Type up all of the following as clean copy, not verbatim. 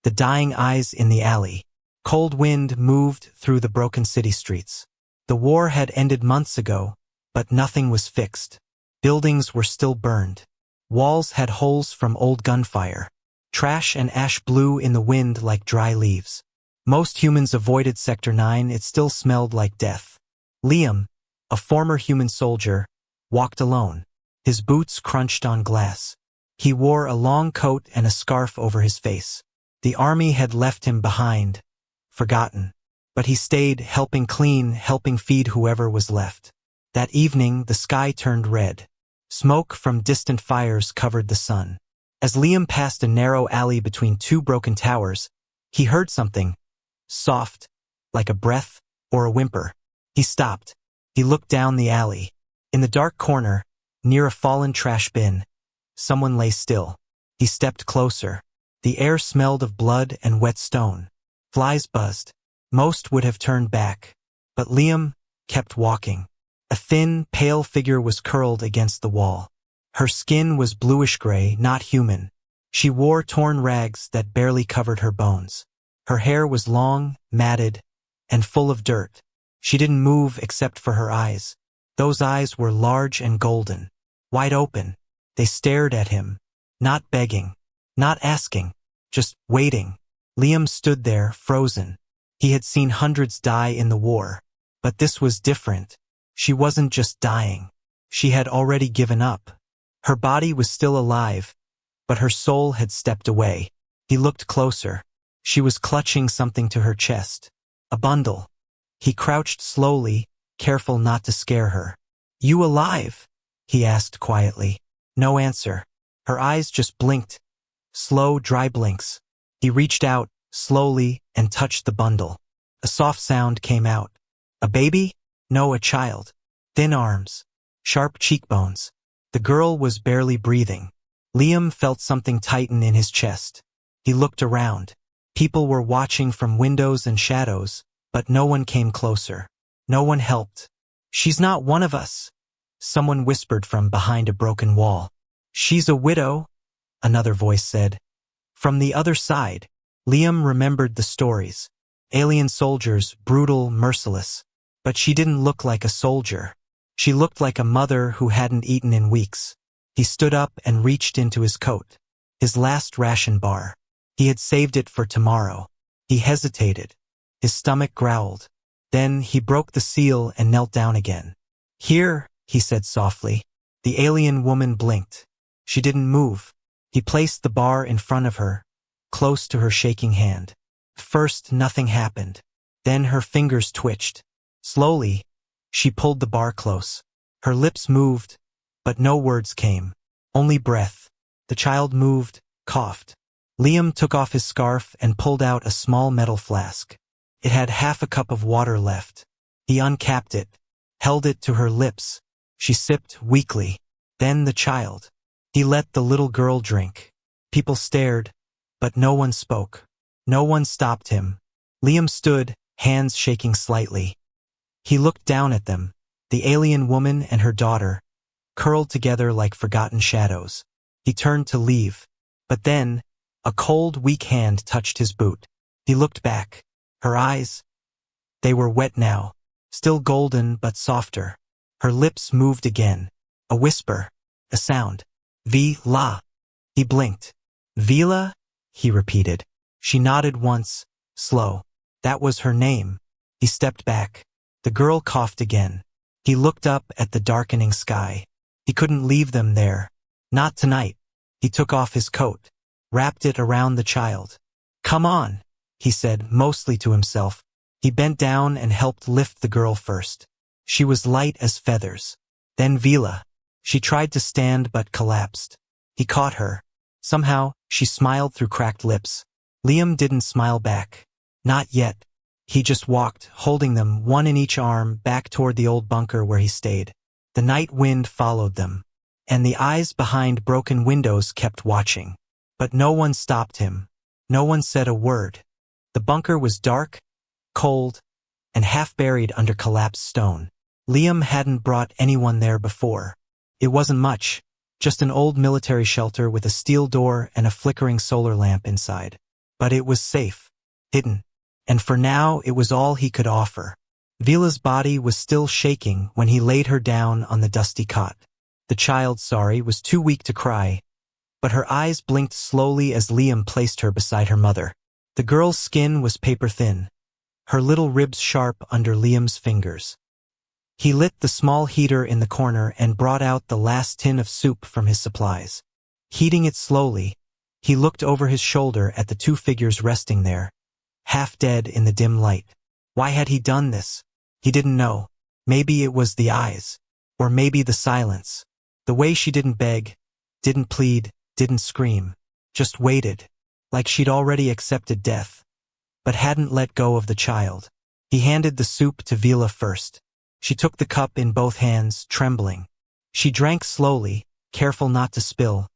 The dying eyes in the alley. Cold wind moved through the broken city streets. The war had ended months ago, but nothing was fixed. Buildings were still burned. Walls had holes from old gunfire. Trash and ash blew in the wind like dry leaves. Most humans avoided Sector 9, it still smelled like death. Liam, a former human soldier, walked alone. His boots crunched on glass. He wore a long coat and a scarf over his face. The army had left him behind, forgotten. But he stayed, helping clean, helping feed whoever was left. That evening, the sky turned red. Smoke from distant fires covered the sun. As Liam passed a narrow alley between two broken towers, he heard something, soft, like a breath or a whimper. He stopped. He looked down the alley. In the dark corner, near a fallen trash bin, someone lay still. He stepped closer. The air smelled of blood and wet stone. Flies buzzed. Most would have turned back. But Liam kept walking. A thin, pale figure was curled against the wall. Her skin was bluish-gray, not human. She wore torn rags that barely covered her bones. Her hair was long, matted, and full of dirt. She didn't move except for her eyes. Those eyes were large and golden, wide open. They stared at him, not begging, not asking, just waiting. Liam stood there, frozen. He had seen hundreds die in the war, but this was different. She wasn't just dying. She had already given up. Her body was still alive, but her soul had stepped away. He looked closer. She was clutching something to her chest. A bundle. He crouched slowly, careful not to scare her. "You alive?" he asked quietly. No answer. Her eyes just blinked. Slow, dry blinks. He reached out, slowly, and touched the bundle. A soft sound came out. A baby? No, a child. Thin arms. Sharp cheekbones. The girl was barely breathing. Liam felt something tighten in his chest. He looked around. People were watching from windows and shadows, but no one came closer. No one helped. "She's not one of us," someone whispered from behind a broken wall. "She's a widow," another voice said. From the other side, Liam remembered the stories. Alien soldiers, brutal, merciless. But she didn't look like a soldier. She looked like a mother who hadn't eaten in weeks. He stood up and reached into his coat. His last ration bar. He had saved it for tomorrow. He hesitated. His stomach growled. Then he broke the seal and knelt down again. "Here," he said softly. The alien woman blinked. She didn't move. He placed the bar in front of her, close to her shaking hand. First, nothing happened. Then her fingers twitched. Slowly, she pulled the bar close. Her lips moved, but no words came. Only breath. The child moved, coughed. Liam took off his scarf and pulled out a small metal flask. It had half a cup of water left. He uncapped it, held it to her lips. She sipped weakly. Then the child. He let the little girl drink. People stared, but no one spoke. No one stopped him. Liam stood, hands shaking slightly. He looked down at them, the alien woman and her daughter, curled together like forgotten shadows. He turned to leave, but then, a cold, weak hand touched his boot. He looked back. Her eyes, they were wet now, still golden but softer. Her lips moved again. A whisper, a sound. "Vila." He blinked. "Vila?" he repeated. She nodded once, slow. That was her name. He stepped back. The girl coughed again. He looked up at the darkening sky. He couldn't leave them there. Not tonight. He took off his coat, wrapped it around the child. "Come on," he said, mostly to himself. He bent down and helped lift the girl first. She was light as feathers. Then Vila. She tried to stand but collapsed. He caught her. Somehow, she smiled through cracked lips. Liam didn't smile back. Not yet. He just walked, holding them, one in each arm, back toward the old bunker where he stayed. The night wind followed them, and the eyes behind broken windows kept watching. But no one stopped him. No one said a word. The bunker was dark, cold, and half buried under collapsed stone. Liam hadn't brought anyone there before. It wasn't much, just an old military shelter with a steel door and a flickering solar lamp inside. But it was safe, hidden, and for now it was all he could offer. Vila's body was still shaking when he laid her down on the dusty cot. The child, was too weak to cry, but her eyes blinked slowly as Liam placed her beside her mother. The girl's skin was paper-thin, her little ribs sharp under Liam's fingers. He lit the small heater in the corner and brought out the last tin of soup from his supplies. Heating it slowly, he looked over his shoulder at the two figures resting there, half dead in the dim light. Why had he done this? He didn't know. Maybe it was the eyes, or maybe the silence. The way she didn't beg, didn't plead, didn't scream, just waited, like she'd already accepted death, but hadn't let go of the child. He handed the soup to Vila first. She took the cup in both hands, trembling. She drank slowly, careful not to spill,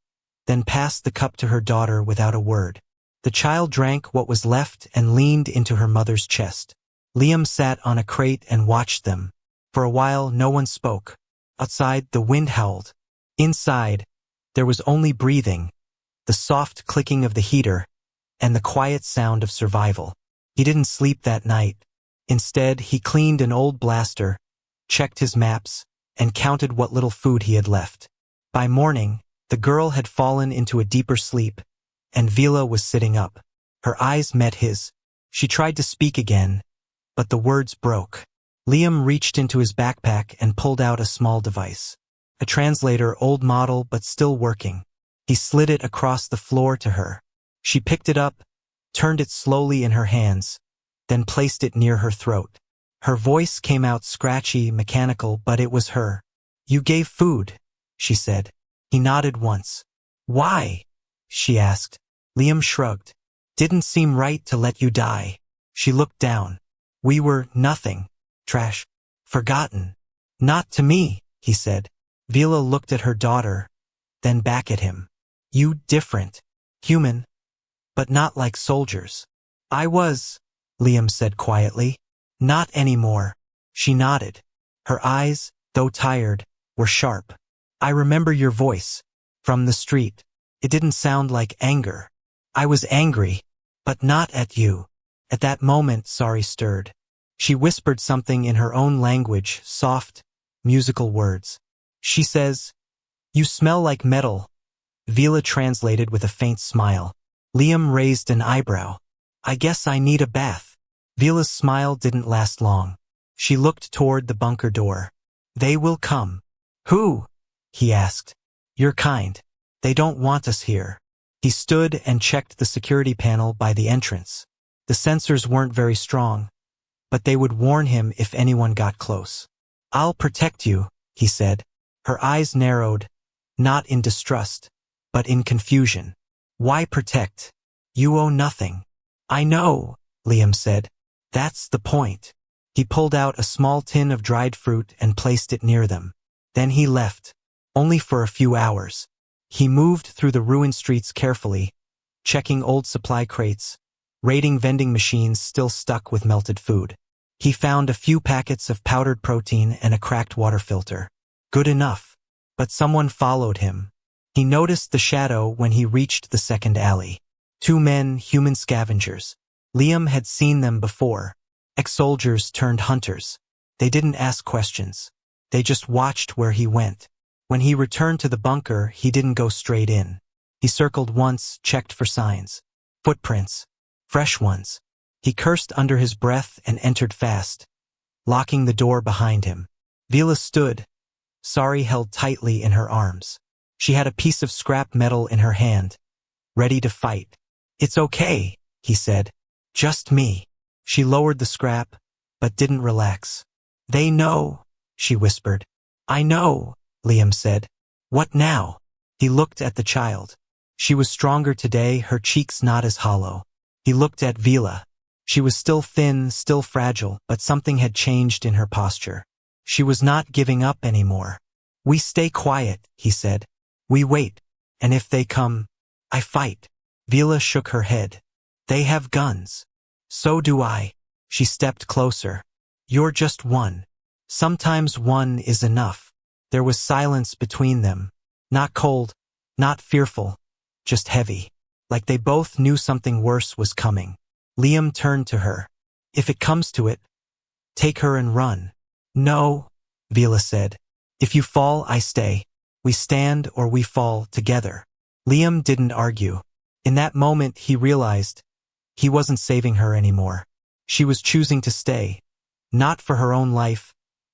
then passed the cup to her daughter without a word. The child drank what was left and leaned into her mother's chest. Liam sat on a crate and watched them. For a while, no one spoke. Outside, the wind howled. Inside, there was only breathing, the soft clicking of the heater, and the quiet sound of survival. He didn't sleep that night. Instead, he cleaned an old blaster, checked his maps, and counted what little food he had left. By morning, the girl had fallen into a deeper sleep, and Vila was sitting up. Her eyes met his. She tried to speak again, but the words broke. Liam reached into his backpack and pulled out a small device. A translator, old model but still working. He slid it across the floor to her. She picked it up, turned it slowly in her hands, then placed it near her throat. Her voice came out scratchy, mechanical, but it was her. "You gave food," she said. He nodded once. "Why?" she asked. Liam shrugged. "Didn't seem right to let you die." She looked down. "We were nothing. Trash. Forgotten." "Not to me," he said. Vila looked at her daughter, then back at him. "You different. Human. But not like soldiers." "I was," Liam said quietly. "Not anymore." She nodded. Her eyes, though tired, were sharp. "I remember your voice. From the street. It didn't sound like anger." "I was angry. But not at you." At that moment, stirred. She whispered something in her own language, soft, musical words. She says, "You smell like metal." Vila translated with a faint smile. Liam raised an eyebrow. "I guess I need a bath." Vila's smile didn't last long. She looked toward the bunker door. "They will come." "Who?" he asked. "Your kind. They don't want us here." He stood and checked the security panel by the entrance. The sensors weren't very strong, but they would warn him if anyone got close. "I'll protect you," he said. Her eyes narrowed, not in distrust, but in confusion. "Why protect? You owe nothing." "I know," Liam said. "That's the point." He pulled out a small tin of dried fruit and placed it near them. Then he left, only for a few hours. He moved through the ruined streets carefully, checking old supply crates, raiding vending machines still stuck with melted food. He found a few packets of powdered protein and a cracked water filter. Good enough. But someone followed him. He noticed the shadow when he reached the second alley. Two men, human scavengers. Liam had seen them before. Ex-soldiers turned hunters. They didn't ask questions. They just watched where he went. When he returned to the bunker, he didn't go straight in. He circled once, checked for signs. Footprints. Fresh ones. He cursed under his breath and entered fast, locking the door behind him. Vila stood, Sari held tightly in her arms. She had a piece of scrap metal in her hand, ready to fight. "It's okay," he said. "Just me." She lowered the scrap, but didn't relax. "They know," she whispered. "I know," Liam said. "What now?" He looked at the child. She was stronger today, her cheeks not as hollow. He looked at Vila. She was still thin, still fragile, but something had changed in her posture. She was not giving up anymore. "We stay quiet," he said. "We wait, and if they come, I fight." Vila shook her head. "They have guns." "So do I." She stepped closer. "You're just one. Sometimes one is enough." There was silence between them. Not cold, not fearful, just heavy. like they both knew something worse was coming. Liam turned to her. If it comes to it, take her and run. No, Vila said. If you fall, I stay. We stand or we fall together. Liam didn't argue. In that moment, he realized he wasn't saving her anymore. She was choosing to stay, not for her own life,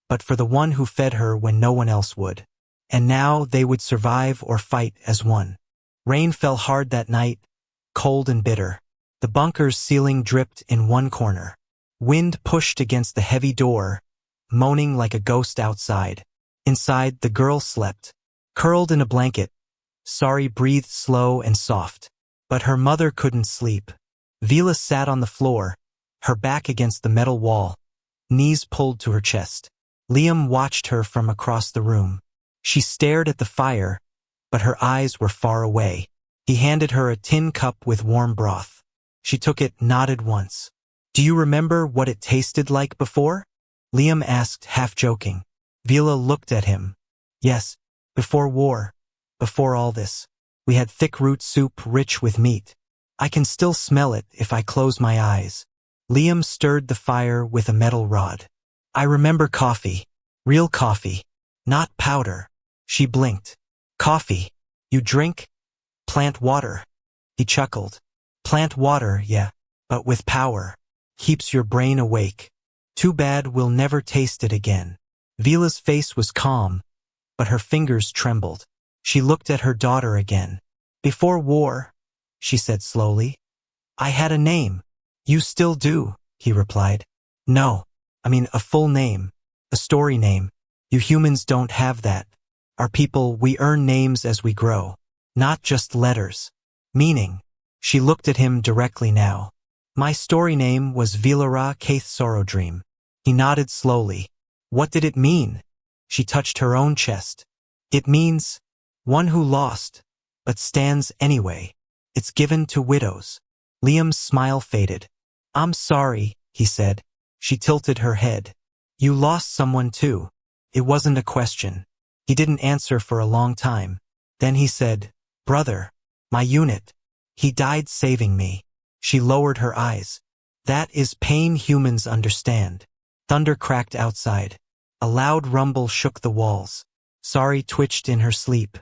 but for the one who fed her when no one else would. And now they would survive or fight as one. Rain fell hard that night, cold and bitter. The bunker's ceiling dripped in one corner. Wind pushed against the heavy door, moaning like a ghost outside. Inside, the girl slept, curled in a blanket. Sari breathed slow and soft. But her mother couldn't sleep. Vila sat on the floor, her back against the metal wall, knees pulled to her chest. Liam watched her from across the room. She stared at the fire, but her eyes were far away. He handed her a tin cup with warm broth. She took it, nodded once. Do you remember what it tasted like before? Liam asked, half joking. Vila looked at him. Yes, before war, before all this. We had thick root soup rich with meat. I can still smell it if I close my eyes. Liam stirred the fire with a metal rod. I remember coffee. Real coffee. Not powder. She blinked. Coffee. You drink? Plant water. He chuckled. Plant water, yeah, but with power. Keeps your brain awake. Too bad we'll never taste it again. Vila's face was calm, but her fingers trembled. She looked at her daughter again. Before war, she said slowly, I had a name. You still do, he replied. No, I mean a full name, a story name. You humans don't have that. Our people, we earn names as we grow, not just letters. Meaning. She looked at him directly now. My story name was Vilara Kaith Sorrowdream. He nodded slowly. What did it mean? She touched her own chest. It means one who lost, but stands anyway. It's given to widows. Liam's smile faded. I'm sorry, he said. She tilted her head. You lost someone too. It wasn't a question. He didn't answer for a long time. Then he said, Brother, my unit. He died saving me. She lowered her eyes. That is pain humans understand. Thunder cracked outside. A loud rumble shook the walls. Sari twitched in her sleep.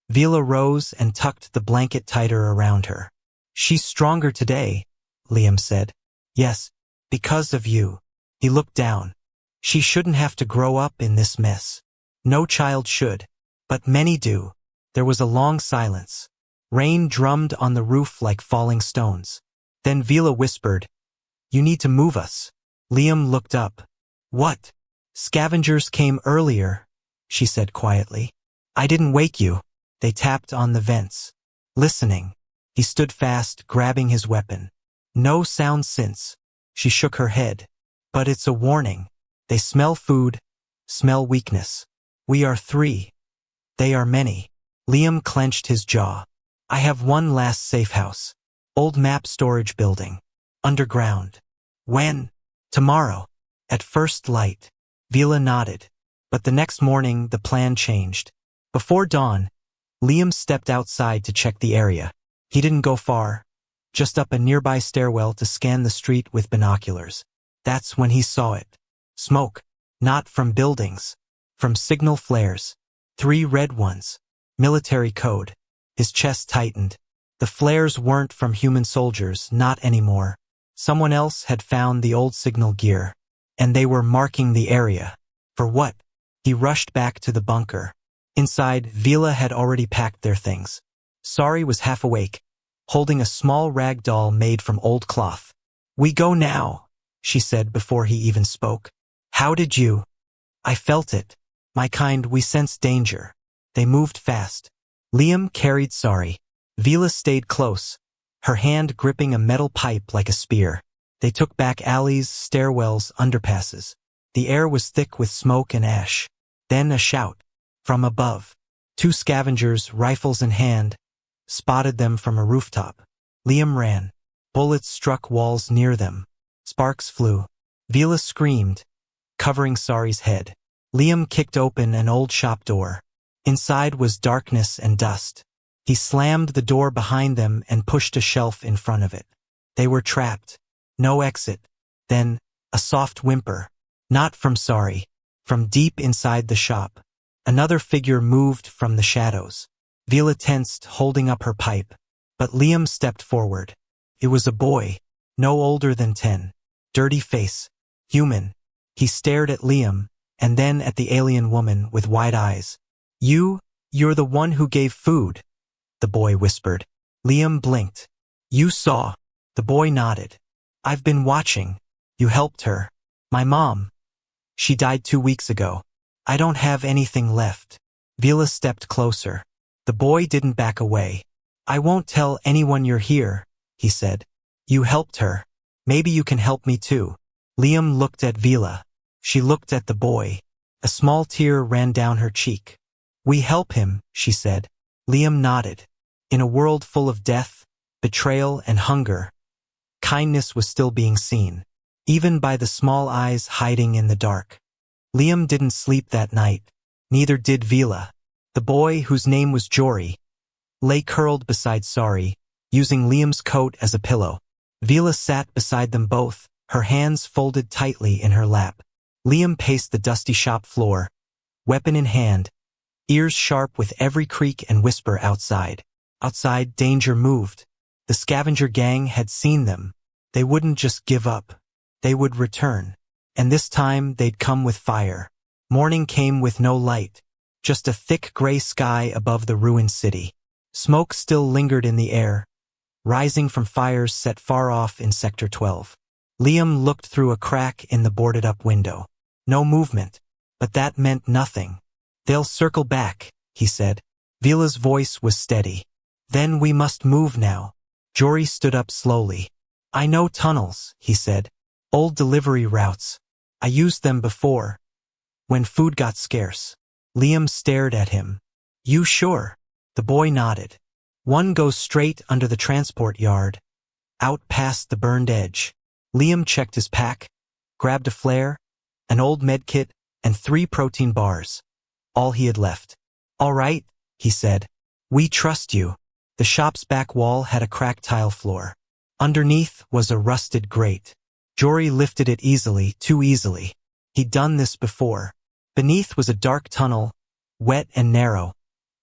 Vila rose and tucked the blanket tighter around her. She's stronger today, Liam said. Yes, because of you. He looked down. She shouldn't have to grow up in this mess. No child should. But many do. There was a long silence. Rain drummed on the roof like falling stones. Then Vila whispered, You need to move us. Liam looked up. What? Scavengers came earlier, she said quietly. I didn't wake you. They tapped on the vents. Listening. He stood fast, grabbing his weapon. No sound since. She shook her head. But it's a warning. They smell food, smell weakness. We are 3. They are many. Liam clenched his jaw. I have one last safe house. Old map storage building. Underground. When? Tomorrow. At first light. Vila nodded. But the next morning, the plan changed. Before dawn, Liam stepped outside to check the area. He didn't go far, just up a nearby stairwell to scan the street with binoculars. That's when he saw it. Smoke. Not from buildings. From signal flares. 3 red ones. Military code. His chest tightened. The flares weren't from human soldiers, not anymore. Someone else had found the old signal gear. And they were marking the area. For what? He rushed back to the bunker. Inside, Vila had already packed their things. Sari was half awake, holding a small rag doll made from old cloth. We go now, she said before he even spoke. How did you? I felt it. My kind, we sensed danger. They moved fast. Liam carried Sari. Vila stayed close, her hand gripping a metal pipe like a spear. They took back alleys, stairwells, underpasses. The air was thick with smoke and ash. Then a shout. From above. 2 scavengers, rifles in hand, spotted them from a rooftop. Liam ran. Bullets struck walls near them. Sparks flew. Vila screamed, covering Sari's head. Liam kicked open an old shop door. Inside was darkness and dust. He slammed the door behind them and pushed a shelf in front of it. They were trapped. No exit. Then, a soft whimper. Not from Sorry. From deep inside the shop. Another figure moved from the shadows. Vila tensed, holding up her pipe. But Liam stepped forward. It was a boy. No older than 10. Dirty face. Human. He stared at Liam, and then at the alien woman with wide eyes. You're the one who gave food, the boy whispered. Liam blinked. You saw. The boy nodded. I've been watching. You helped her. My mom. She died 2 weeks ago. I don't have anything left. Vila stepped closer. The boy didn't back away. I won't tell anyone you're here, he said. You helped her. Maybe you can help me too. Liam looked at Vila. She looked at the boy. A small tear ran down her cheek. We help him, she said. Liam nodded. In a world full of death, betrayal, and hunger, kindness was still being seen, even by the small eyes hiding in the dark. Liam didn't sleep that night. Neither did Vila. The boy, whose name was Jory, lay curled beside Sorry, using Liam's coat as a pillow. Vila sat beside them both, her hands folded tightly in her lap. Liam paced the dusty shop floor, weapon in hand, ears sharp with every creak and whisper outside. Outside, danger moved. The scavenger gang had seen them. They wouldn't just give up. They would return. And this time, they'd come with fire. Morning came with no light, just a thick gray sky above the ruined city. Smoke still lingered in the air, rising from fires set far off in Sector 12. Liam looked through a crack in the boarded-up window. No movement, but that meant nothing. They'll circle back, he said. Vila's voice was steady. Then we must move now. Jory stood up slowly. I know tunnels, he said. Old delivery routes. I used them before, when food got scarce. Liam stared at him. You sure? The boy nodded. One goes straight under the transport yard, out past the burned edge. Liam checked his pack, grabbed a flare, an old medkit, and 3 protein bars. All he had left. All right, he said. We trust you. The shop's back wall had a cracked tile floor. Underneath was a rusted grate. Jory lifted it easily, too easily. He'd done this before. Beneath was a dark tunnel, wet and narrow,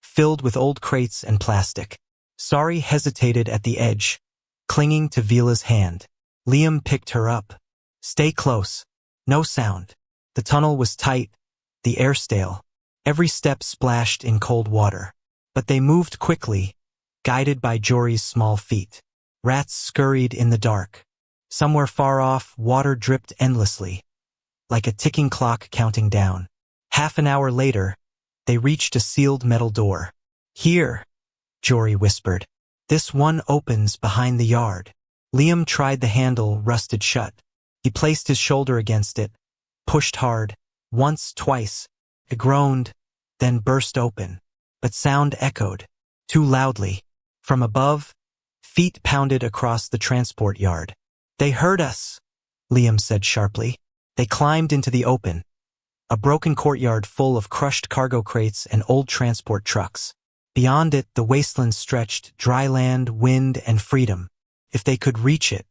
filled with old crates and plastic. Sorry hesitated at the edge, clinging to Vila's hand. Liam picked her up. Stay close. No sound. The tunnel was tight, the air stale. Every step splashed in cold water. But they moved quickly, guided by Jory's small feet. Rats scurried in the dark. Somewhere far off, water dripped endlessly, like a ticking clock counting down. Half an hour later, they reached a sealed metal door. Here, Jory whispered. This one opens behind the yard. Liam tried the handle, rusted shut. He placed his shoulder against it, pushed hard, once, twice. It groaned, then burst open. But sound echoed, too loudly. From above, feet pounded across the transport yard. They heard us, Liam said sharply. They climbed into the open, a broken courtyard full of crushed cargo crates and old transport trucks. Beyond it, the wasteland stretched, dry land, wind, and freedom. If they could reach it.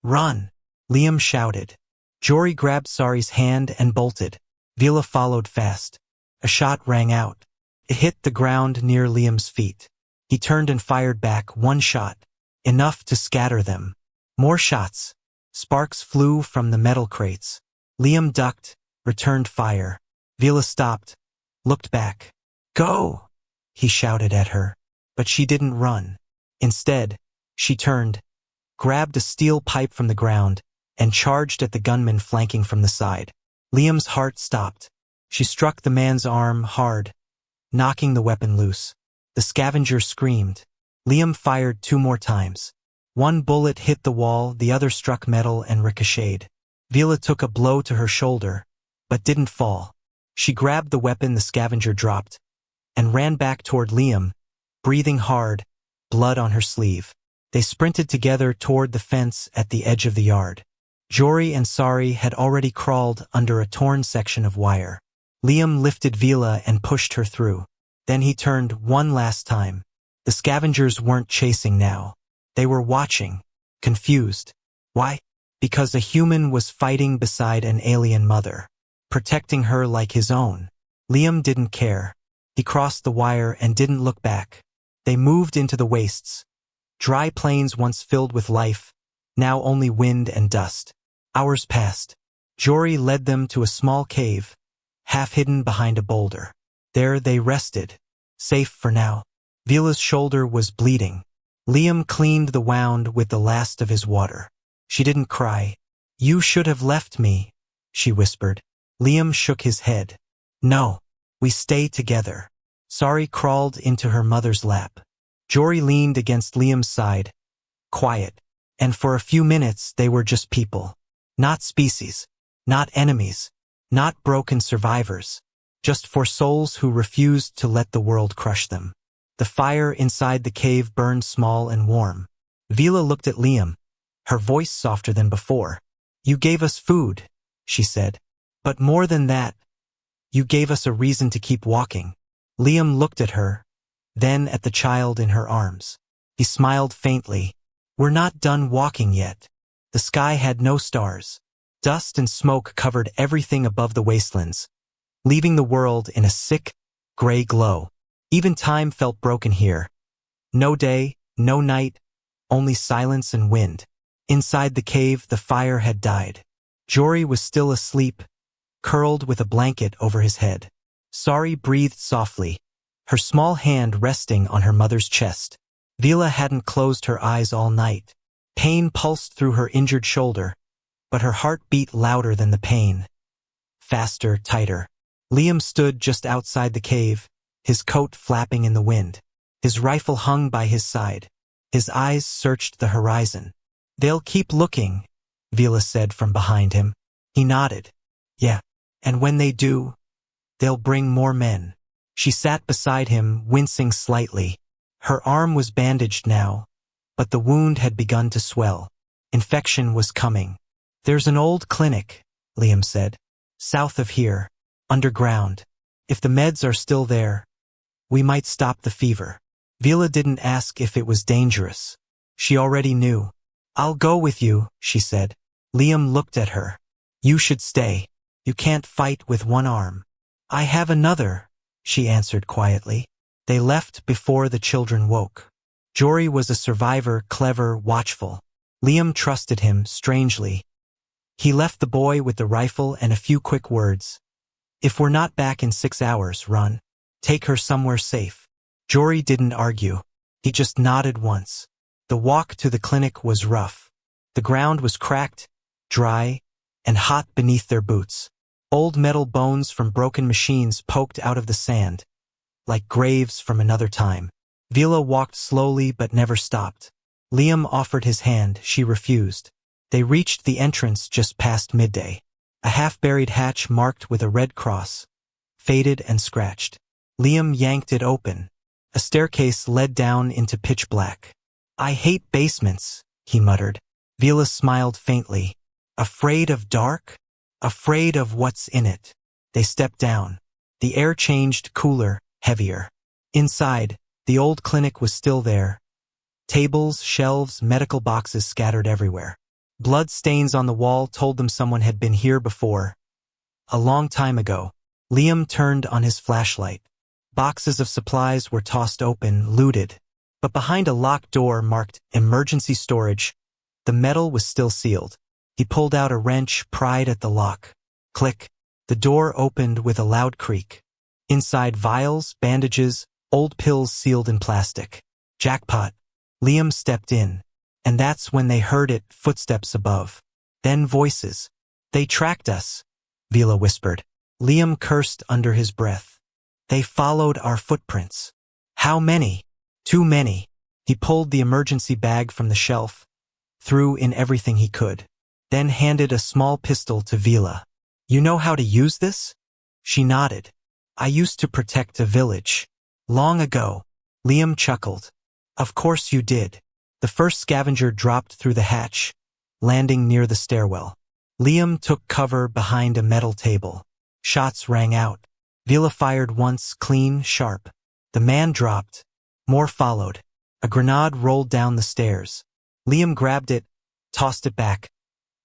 Run, Liam shouted. Jory grabbed Sorry's hand and bolted. Vila followed fast. A shot rang out. It hit the ground near Liam's feet. He turned and fired back, one shot, enough to scatter them. More shots. Sparks flew from the metal crates. Liam ducked, returned fire. Vila stopped, looked back. Go, he shouted at her. But she didn't run. Instead, she turned, grabbed a steel pipe from the ground, and charged at the gunman flanking from the side. Liam's heart stopped. She struck the man's arm hard, knocking the weapon loose. The scavenger screamed. Liam fired 2 more times. One bullet hit the wall, the other struck metal and ricocheted. Vila took a blow to her shoulder, but didn't fall. She grabbed the weapon the scavenger dropped, and ran back toward Liam, breathing hard, blood on her sleeve. They sprinted together toward the fence at the edge of the yard. Jory and Sorry had already crawled under a torn section of wire. Liam lifted Vila and pushed her through. Then he turned one last time. The scavengers weren't chasing now. They were watching, confused. Why? Because a human was fighting beside an alien mother, protecting her like his own. Liam didn't care. He crossed the wire and didn't look back. They moved into the wastes. Dry plains once filled with life, now only wind and dust. Hours passed. Jory led them to a small cave, half hidden behind a boulder. There they rested, safe for now. Vila's shoulder was bleeding. Liam cleaned the wound with the last of his water. She didn't cry. "You should have left me," she whispered. Liam shook his head. "No, we stay together." Sari crawled into her mother's lap. Jory leaned against Liam's side, quiet, and for a few minutes they were just people. Not species, not enemies, not broken survivors, just four souls who refused to let the world crush them. The fire inside the cave burned small and warm. Vila looked at Liam, her voice softer than before. "You gave us food," she said. "But more than that, you gave us a reason to keep walking." Liam looked at her, then at the child in her arms. He smiled faintly. "We're not done walking yet." The sky had no stars. Dust and smoke covered everything above the wastelands, leaving the world in a sick, gray glow. Even time felt broken here. No day, no night, only silence and wind. Inside the cave, the fire had died. Jory was still asleep, curled with a blanket over his head. Sari breathed softly, her small hand resting on her mother's chest. Vila hadn't closed her eyes all night. Pain pulsed through her injured shoulder, but her heart beat louder than the pain. Faster, tighter. Liam stood just outside the cave, his coat flapping in the wind. His rifle hung by his side. His eyes searched the horizon. "They'll keep looking," Vila said from behind him. He nodded. "Yeah, and when they do, they'll bring more men." She sat beside him, wincing slightly. Her arm was bandaged now, but the wound had begun to swell. Infection was coming. "There's an old clinic," Liam said. "South of here, underground. If the meds are still there, we might stop the fever." Vila didn't ask if it was dangerous. She already knew. "I'll go with you," she said. Liam looked at her. "You should stay. You can't fight with one arm." "I have another," she answered quietly. They left before the children woke. Jory was a survivor, clever, watchful. Liam trusted him, strangely. He left the boy with the rifle and a few quick words. "If we're not back in 6 hours, run. Take her somewhere safe." Jory didn't argue. He just nodded once. The walk to the clinic was rough. The ground was cracked, dry, and hot beneath their boots. Old metal bones from broken machines poked out of the sand, like graves from another time. Vila walked slowly but never stopped. Liam offered his hand. She refused. They reached the entrance just past midday. A half-buried hatch marked with a red cross, faded and scratched. Liam yanked it open. A staircase led down into pitch black. "I hate basements," he muttered. Vila smiled faintly. "Afraid of dark? Afraid of what's in it." They stepped down. The air changed, cooler, heavier. Inside, the old clinic was still there. Tables, shelves, medical boxes scattered everywhere. Blood stains on the wall told them someone had been here before. A long time ago. Liam turned on his flashlight. Boxes of supplies were tossed open, looted. But behind a locked door marked emergency storage, the metal was still sealed. He pulled out a wrench, pried at the lock. Click. The door opened with a loud creak. Inside, vials, bandages, old pills sealed in plastic. Jackpot. Liam stepped in. And that's when they heard it, footsteps above. Then voices. "They tracked us," Vila whispered. Liam cursed under his breath. "They followed our footprints." "How many?" "Too many." He pulled the emergency bag from the shelf, threw in everything he could, then handed a small pistol to Vila. "You know how to use this?" She nodded. "I used to protect a village. Long ago." Liam chuckled. "Of course you did." The first scavenger dropped through the hatch, landing near the stairwell. Liam took cover behind a metal table. Shots rang out. Vila fired once, clean, sharp. The man dropped, More followed. A grenade rolled down the stairs. Liam grabbed it, tossed it back.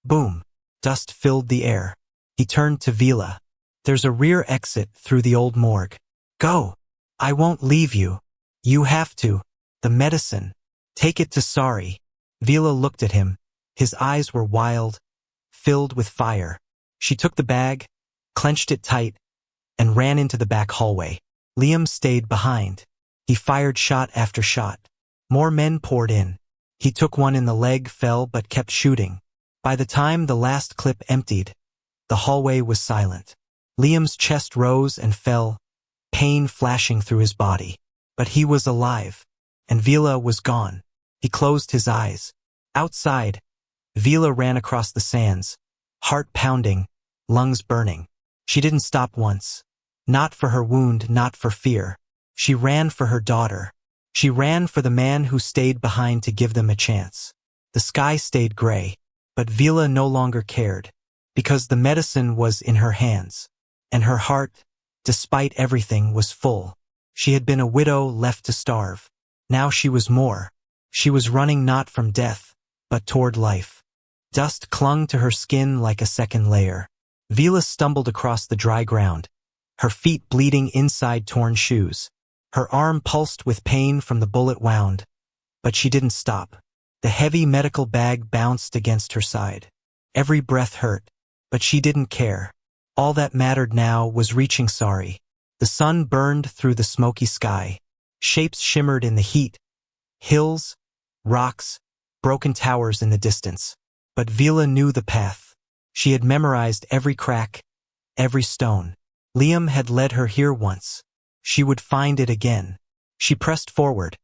Boom. Dust filled the air. He turned to Vila. There's a rear exit through the old morgue. Go. I won't leave you. You have to. The medicine. Take it to Sari. Vila looked at him. His eyes were wild, filled with fire. She took the bag, clenched it tight, and ran into the back hallway. Liam stayed behind. He fired shot after shot. More men poured in. He took one in the leg, fell, but kept shooting. By the time the last clip emptied, the hallway was silent. Liam's chest rose and fell, pain flashing through his body. But he was alive, and Vila was gone. He closed his eyes. Outside, Vila ran across the sands, heart pounding, lungs burning. She didn't stop once. Not for her wound, not for fear. She ran for her daughter. She ran for the man who stayed behind to give them a chance. The sky stayed gray, but Vila no longer cared, because the medicine was in her hands, and her heart, despite everything, was full. She had been a widow left to starve. Now she was more. She was running not from death, but toward life. Dust clung to her skin like a second layer. Vila stumbled across the dry ground, her feet bleeding inside torn shoes. Her arm pulsed with pain from the bullet wound, but she didn't stop. The heavy medical bag bounced against her side. Every breath hurt, but she didn't care. All that mattered now was reaching Sari. The sun burned through the smoky sky. Shapes shimmered in the heat. Hills, rocks, broken towers in the distance. But Vila knew the path. She had memorized every crack, every stone. Liam had led her here once. She would find it again. She pressed forward,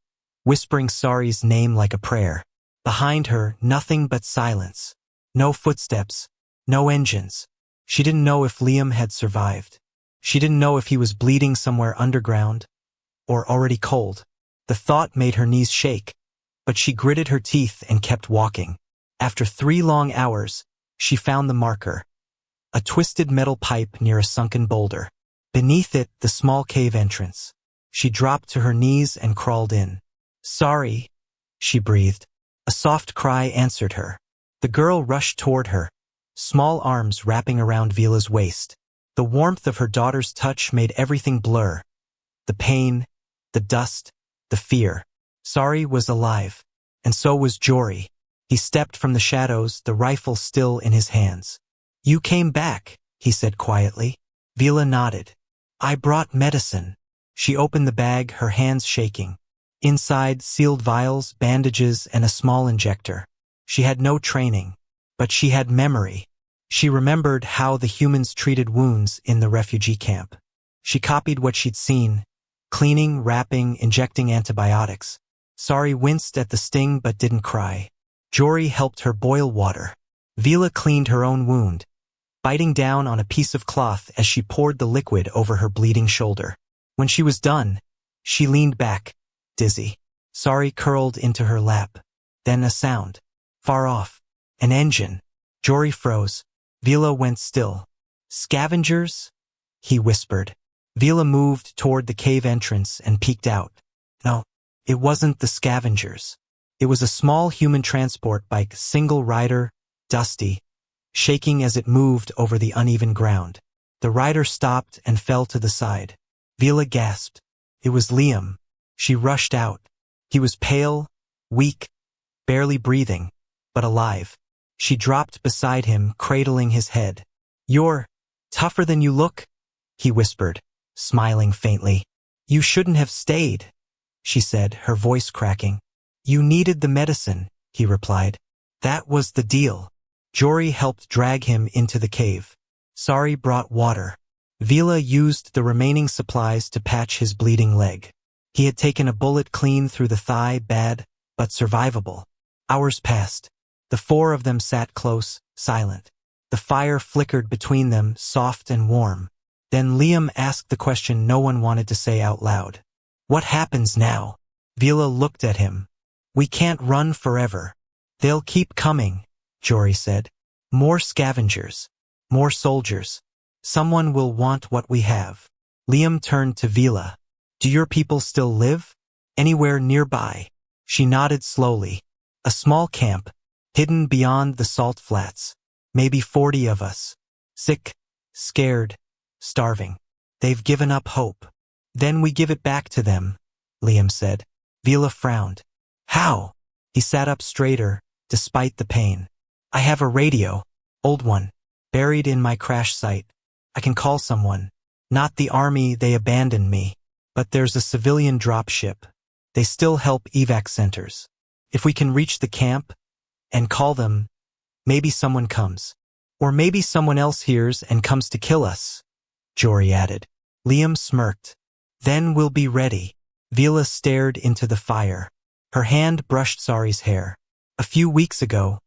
whispering Sari's name like a prayer. Behind her, nothing but silence. No footsteps, no engines. She didn't know if Liam had survived. She didn't know if he was bleeding somewhere underground or already cold. The thought made her knees shake, but she gritted her teeth and kept walking. After 3 long hours, she found the marker, a twisted metal pipe near a sunken boulder. Beneath it, the small cave entrance. She dropped to her knees and crawled in. "Sorry," she breathed. A soft cry answered her. The girl rushed toward her, small arms wrapping around Vila's waist. The warmth of her daughter's touch made everything blur. The pain, the dust, the fear. Sari was alive, and so was Jory. He stepped from the shadows, the rifle still in his hands. "You came back," he said quietly. Vila nodded. "I brought medicine." She opened the bag, her hands shaking. Inside, sealed vials, bandages, and a small injector. She had no training, but she had memory. She remembered how the humans treated wounds in the refugee camp. She copied what she'd seen, cleaning, wrapping, injecting antibiotics. Sari winced at the sting but didn't cry. Jory helped her boil water. Vila cleaned her own wound, biting down on a piece of cloth as she poured the liquid over her bleeding shoulder. When she was done, she leaned back, dizzy. Sari curled into her lap. Then a sound. Far off. An engine. Jory froze. Vila went still. "Scavengers?" he whispered. Vila moved toward the cave entrance and peeked out. No, it wasn't the scavengers. It was a small human transport bike, single rider, dusty, shaking as it moved over the uneven ground. The rider stopped and fell to the side. Vila gasped. It was Liam. She rushed out. He was pale, weak, barely breathing, but alive. She dropped beside him, cradling his head. "You're tougher than you look," he whispered, smiling faintly. "You shouldn't have stayed," she said, her voice cracking. "You needed the medicine," he replied. "That was the deal." Jory helped drag him into the cave. Sari brought water. Vila used the remaining supplies to patch his bleeding leg. He had taken a bullet clean through the thigh, bad, but survivable. Hours passed. The 4 of them sat close, silent. The fire flickered between them, soft and warm. Then Liam asked the question no one wanted to say out loud. "What happens now?" Vila looked at him. "We can't run forever. They'll keep coming," Jory said. "More scavengers. More soldiers. Someone will want what we have." Liam turned to Vila. "Do your people still live?" Anywhere nearby. She nodded slowly. A small camp, hidden beyond the salt flats. Maybe 40 of us. Sick, scared, starving. They've given up hope. Then we give it back to them, Liam said. Vila frowned. How? He sat up straighter, despite the pain. I have a radio. Old one. Buried in my crash site. I can call someone. Not the army, they abandoned me. But there's a civilian dropship. They still help evac centers. If we can reach the camp and call them, maybe someone comes. Or maybe someone else hears and comes to kill us, Jory added. Liam smirked. Then we'll be ready. Vila stared into the fire. Her hand brushed Sari's hair. A few weeks ago,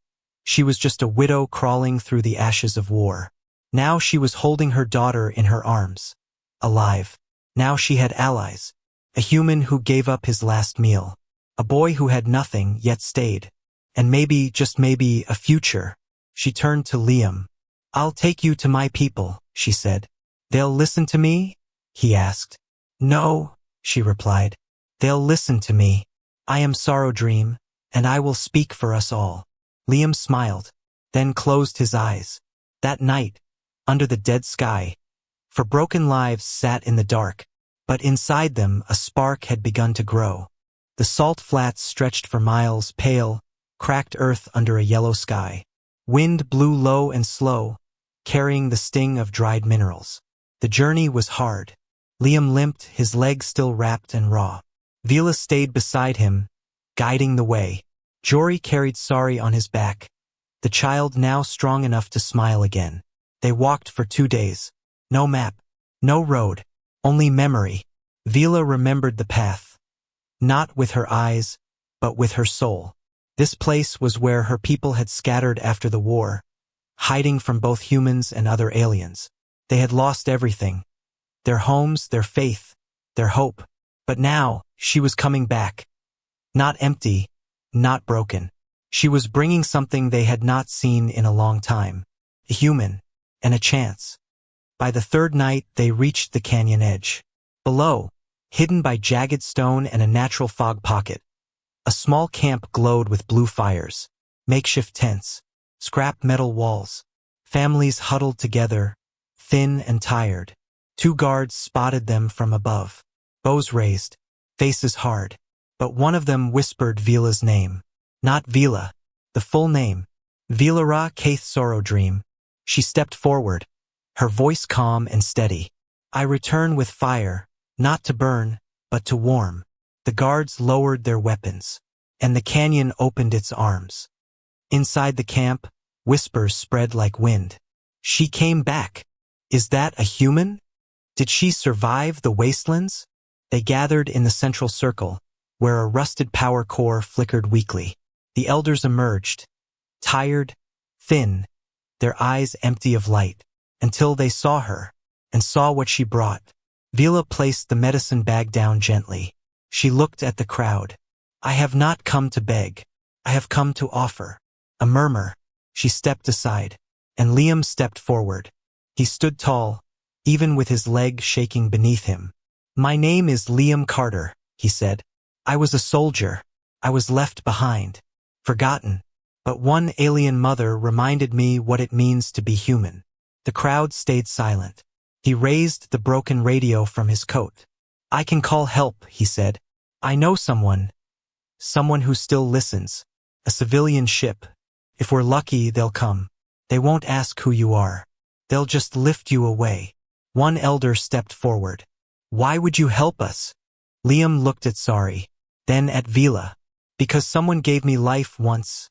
she was just a widow crawling through the ashes of war. Now she was holding her daughter in her arms. Alive. Now she had allies. A human who gave up his last meal. A boy who had nothing yet stayed. And maybe, just maybe, a future. She turned to Liam. I'll take you to my people, she said. They'll listen to me? He asked. No, she replied. They'll listen to me. I am Sorrow Dream, and I will speak for us all. Liam smiled, then closed his eyes. That night, under the dead sky, for broken lives sat in the dark, but inside them a spark had begun to grow. The salt flats stretched for miles, pale, cracked earth under a yellow sky. Wind blew low and slow, carrying the sting of dried minerals. The journey was hard. Liam limped, his legs still wrapped and raw. Vila stayed beside him, guiding the way. Jory carried Sari on his back, the child now strong enough to smile again. They walked for 2 days. No map, no road, only memory. Vila remembered the path. Not with her eyes, but with her soul. This place was where her people had scattered after the war, hiding from both humans and other aliens. They had lost everything. Their homes, their faith, their hope. But now, she was coming back. Not empty, not broken. She was bringing something they had not seen in a long time. A human, and a chance. By the 3rd night, they reached the canyon edge. Below, hidden by jagged stone and a natural fog pocket, a small camp glowed with blue fires, makeshift tents, scrap metal walls. Families huddled together, thin and tired. 2 guards spotted them from above, bows raised, faces hard. But one of them whispered Vila's name. Not Vila, the full name. Vilara Kaith Sorrow Dream. She stepped forward, her voice calm and steady. I return with fire, not to burn, but to warm. The guards lowered their weapons, and the canyon opened its arms. Inside the camp, whispers spread like wind. She came back. Is that a human? Did she survive the wastelands? They gathered in the central circle, where a rusted power core flickered weakly. The elders emerged, tired, thin, their eyes empty of light, until they saw her, and saw what she brought. Vila placed the medicine bag down gently. She looked at the crowd. I have not come to beg. I have come to offer. A murmur. She stepped aside, and Liam stepped forward. He stood tall, even with his leg shaking beneath him. My name is Liam Carter, he said. I was a soldier. I was left behind, forgotten. But one alien mother reminded me what it means to be human. The crowd stayed silent. He raised the broken radio from his coat. I can call help, he said. I know someone. Someone who still listens. A civilian ship. If we're lucky, they'll come. They won't ask who you are. They'll just lift you away. One elder stepped forward. Why would you help us? Liam looked at Sari, then at Vila. Because someone gave me life once,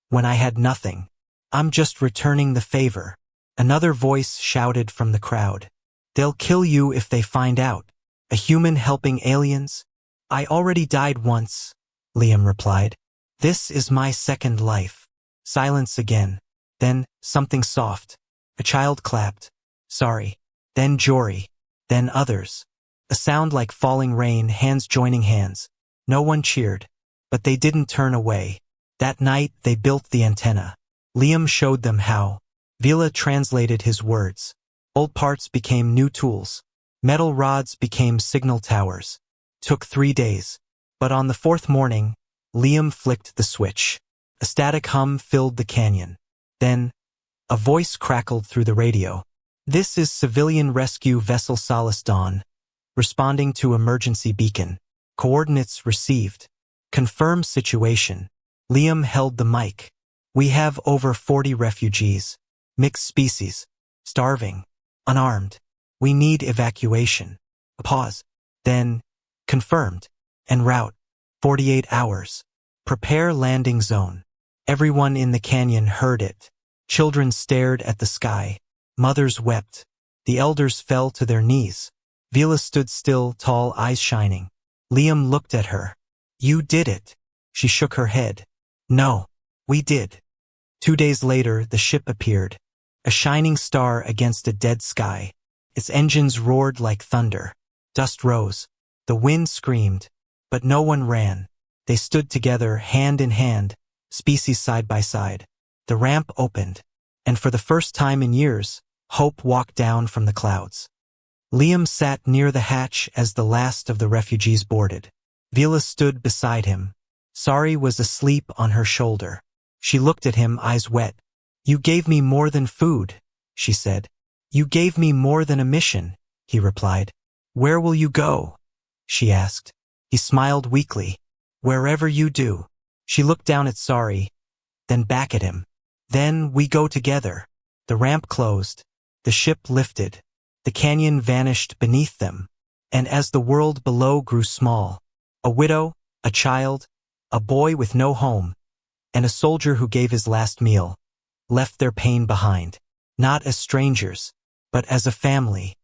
when I had nothing. I'm just returning the favor. Another voice shouted from the crowd. They'll kill you if they find out. A human helping aliens? I already died once, Liam replied. This is my second life. Silence again. Then, something soft. A child clapped. Sorry. Then Jory. Then others. A sound like falling rain, hands joining hands. No one cheered. But they didn't turn away. That night, they built the antenna. Liam showed them how. Vila translated his words. Old parts became new tools. Metal rods became signal towers. Took 3 days. But on the fourth morning, Liam flicked the switch. A static hum filled the canyon. Then, a voice crackled through the radio. "This is civilian rescue vessel Solace Dawn, responding to emergency beacon. Coordinates received. Confirm situation." Liam held the mic. "We have over 40 refugees. Mixed species. Starving. Unarmed. We need evacuation." A pause. Then, "Confirmed. En route. 48 hours. Prepare landing zone." Everyone in the canyon heard it. Children stared at the sky. Mothers wept. The elders fell to their knees. Vila stood still, tall, eyes shining. Liam looked at her. "You did it." She shook her head. "No, we did." 2 days later, the ship appeared. A shining star against a dead sky. Its engines roared like thunder. Dust rose. The wind screamed. But no one ran. They stood together, hand in hand, species side by side. The ramp opened. And for the first time in years, hope walked down from the clouds. Liam sat near the hatch as the last of the refugees boarded. Vila stood beside him. Sari was asleep on her shoulder. She looked at him, eyes wet. "You gave me more than food," she said. "You gave me more than a mission," he replied. "Where will you go?" she asked. He smiled weakly. "Wherever you do." She looked down at Sari, then back at him. "Then we go together." The ramp closed. The ship lifted. The canyon vanished beneath them. And as the world below grew small, a widow, a child, a boy with no home, and a soldier who gave his last meal, left their pain behind, not as strangers, but as a family.